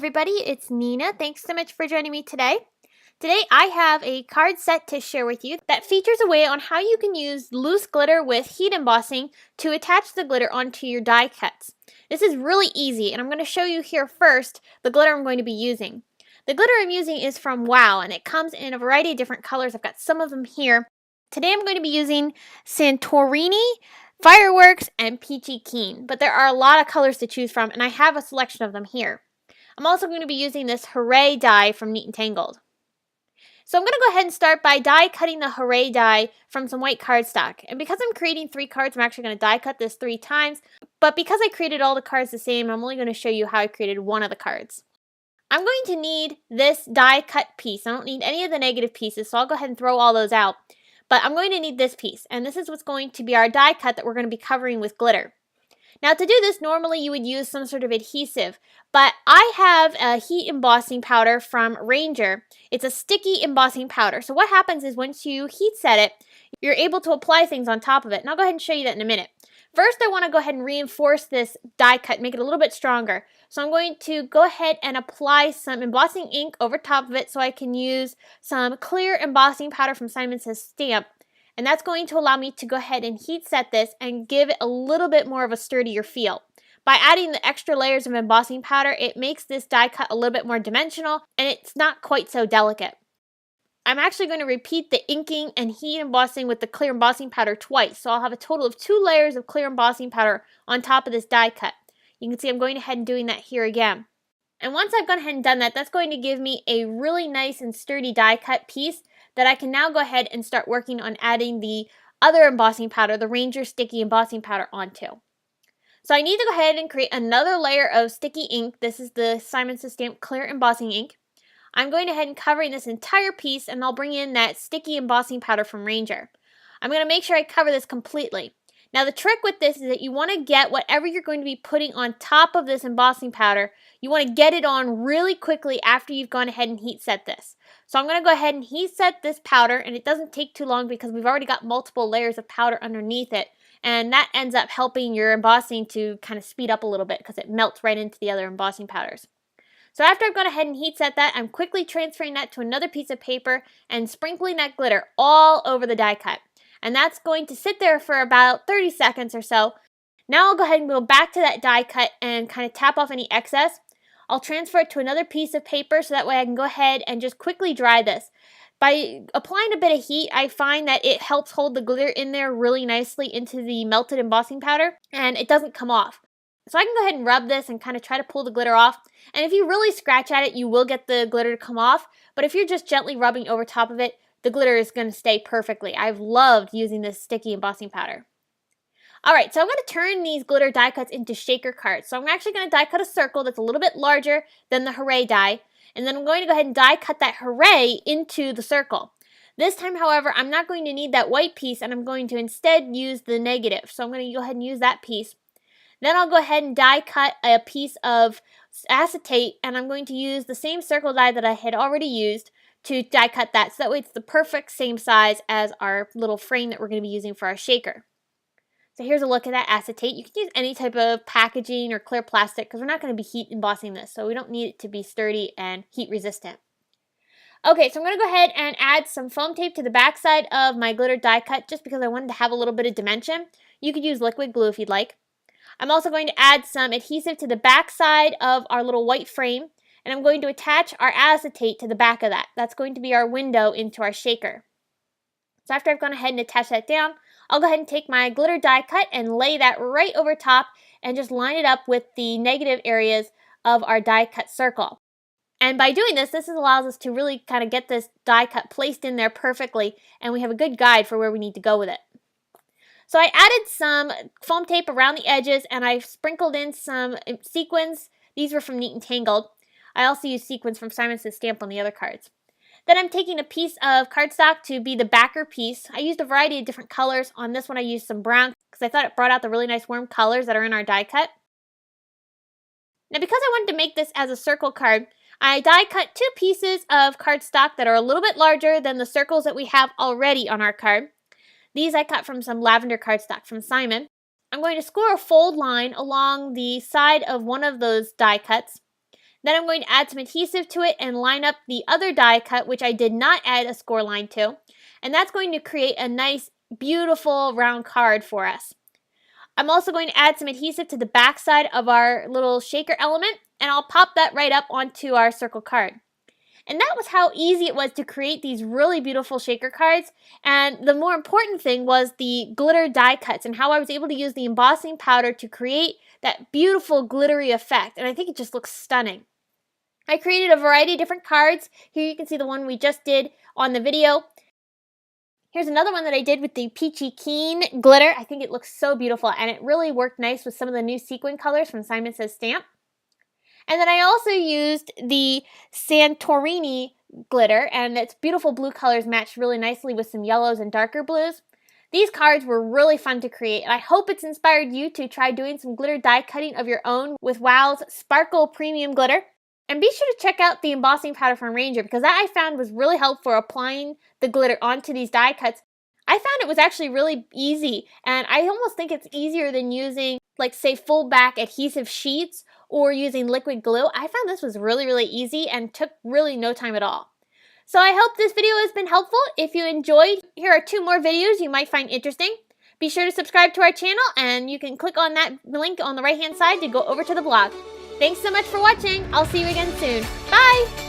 everybody, it's Nina. Thanks so much for joining me today. Today I have a card set to share with you that features a way on how you can use loose glitter with heat embossing to attach the glitter onto your die cuts. This is really easy, and I'm going to show you here first the glitter I'm going to be using. The glitter I'm using is from Wow, and it comes in a variety of different colors. I've got some of them here. Today I'm going to be using Santorini, Fireworks, and Peachy Keen, but there are a lot of colors to choose from, and I have a selection of them here. I'm also going to be using this Hooray die from Neat and Tangled. So I'm going to go ahead and start by die cutting the Hooray die from some white cardstock. And because I'm creating 3 cards, I'm actually going to die cut this 3 times. But because I created all the cards the same, I'm only going to show you how I created one of the cards. I'm going to need this die cut piece. I don't need any of the negative pieces, so I'll go ahead and throw all those out. But I'm going to need this piece, and this is what's going to be our die cut that we're going to be covering with glitter. Now to do this, normally you would use some sort of adhesive, but I have a heat embossing powder from Ranger. It's a sticky embossing powder. So what happens is once you heat set it, you're able to apply things on top of it. And I'll go ahead and show you that in a minute. First, I want to go ahead and reinforce this die cut, make it a little bit stronger. So I'm going to go ahead and apply some embossing ink over top of it so I can use some clear embossing powder from Simon Says Stamp. And that's going to allow me to go ahead and heat set this and give it a little bit more of a sturdier feel. By adding the extra layers of embossing powder, it makes this die cut a little bit more dimensional, and it's not quite so delicate. I'm actually going to repeat the inking and heat embossing with the clear embossing powder twice, so I'll have a total of 2 layers of clear embossing powder on top of this die cut. You can see I'm going ahead and doing that here again. And once I've gone ahead and done that, that's going to give me a really nice and sturdy die cut piece that I can now go ahead and start working on adding the other embossing powder, the Ranger Sticky Embossing Powder, onto. So I need to go ahead and create another layer of sticky ink. This is the Simon Says Stamp Clear Embossing Ink. I'm going ahead and covering this entire piece, and I'll bring in that sticky embossing powder from Ranger. I'm going to make sure I cover this completely. Now the trick with this is that you want to get whatever you're going to be putting on top of this embossing powder, you want to get it on really quickly after you've gone ahead and heat set this. So I'm going to go ahead and heat set this powder, and it doesn't take too long because we've already got multiple layers of powder underneath it, and that ends up helping your embossing to kind of speed up a little bit because it melts right into the other embossing powders. So after I've gone ahead and heat set that, I'm quickly transferring that to another piece of paper and sprinkling that glitter all over the die cut. And that's going to sit there for about 30 seconds or so. Now I'll go ahead and go back to that die cut and kind of tap off any excess. I'll transfer it to another piece of paper so that way I can go ahead and just quickly dry this. By applying a bit of heat, I find that it helps hold the glitter in there really nicely into the melted embossing powder, and it doesn't come off. So I can go ahead and rub this and kind of try to pull the glitter off. And if you really scratch at it, you will get the glitter to come off. But if you're just gently rubbing over top of it, the glitter is going to stay perfectly. I've loved using this sticky embossing powder. Alright, so I'm going to turn these glitter die cuts into shaker cards. So I'm actually going to die cut a circle that's a little bit larger than the Hooray die. And then I'm going to go ahead and die cut that Hooray into the circle. This time, however, I'm not going to need that white piece, and I'm going to instead use the negative. So I'm going to go ahead and use that piece. Then I'll go ahead and die cut a piece of acetate, and I'm going to use the same circle die that I had already used to die cut that, so that way it's the perfect same size as our little frame that we're going to be using for our shaker. So here's a look at that acetate. You can use any type of packaging or clear plastic because we're not going to be heat embossing this, so we don't need it to be sturdy and heat resistant. Okay, so I'm going to go ahead and add some foam tape to the back side of my glitter die cut just because I wanted to have a little bit of dimension. You could use liquid glue if you'd like. I'm also going to add some adhesive to the back side of our little white frame, and I'm going to attach our acetate to the back of that. That's going to be our window into our shaker. So after I've gone ahead and attached that down, I'll go ahead and take my glitter die cut and lay that right over top and just line it up with the negative areas of our die cut circle. And by doing this, allows us to really kind of get this die cut placed in there perfectly, and we have a good guide for where we need to go with it. So I added some foam tape around the edges, and I sprinkled in some sequins. These were from Neat and Tangled. I also used sequins from Simon Says Stamp on the other cards. Then I'm taking a piece of cardstock to be the backer piece. I used a variety of different colors. On this one I used some brown because I thought it brought out the really nice warm colors that are in our die cut. Now because I wanted to make this as a circle card, I die cut 2 pieces of cardstock that are a little bit larger than the circles that we have already on our card. These I cut from some lavender cardstock from Simon. I'm going to score a fold line along the side of one of those die cuts. Then I'm going to add some adhesive to it and line up the other die cut, which I did not add a score line to. And that's going to create a nice, beautiful round card for us. I'm also going to add some adhesive to the back side of our little shaker element, and I'll pop that right up onto our circle card. And that was how easy it was to create these really beautiful shaker cards. And the more important thing was the glitter die cuts and how I was able to use the embossing powder to create that beautiful glittery effect. And I think it just looks stunning. I created a variety of different cards. Here you can see the one we just did on the video. Here's another one that I did with the Peachy Keen glitter. I think it looks so beautiful, and it really worked nice with some of the new sequin colors from Simon Says Stamp. And then I also used the Santorini glitter, and its beautiful blue colors matched really nicely with some yellows and darker blues. These cards were really fun to create, and I hope it's inspired you to try doing some glitter die cutting of your own with WOW's Sparkle Premium Glitter. And be sure to check out the embossing powder from Ranger, because that I found was really helpful for applying the glitter onto these die cuts. I found it was actually really easy, and I almost think it's easier than using, like, say, full back adhesive sheets or using liquid glue. I found this was really, really easy and took really no time at all. So I hope this video has been helpful. If you enjoyed, here are 2 more videos you might find interesting. Be sure to subscribe to our channel, and you can click on that link on the right-hand side to go over to the blog. Thanks so much for watching. I'll see you again soon. Bye!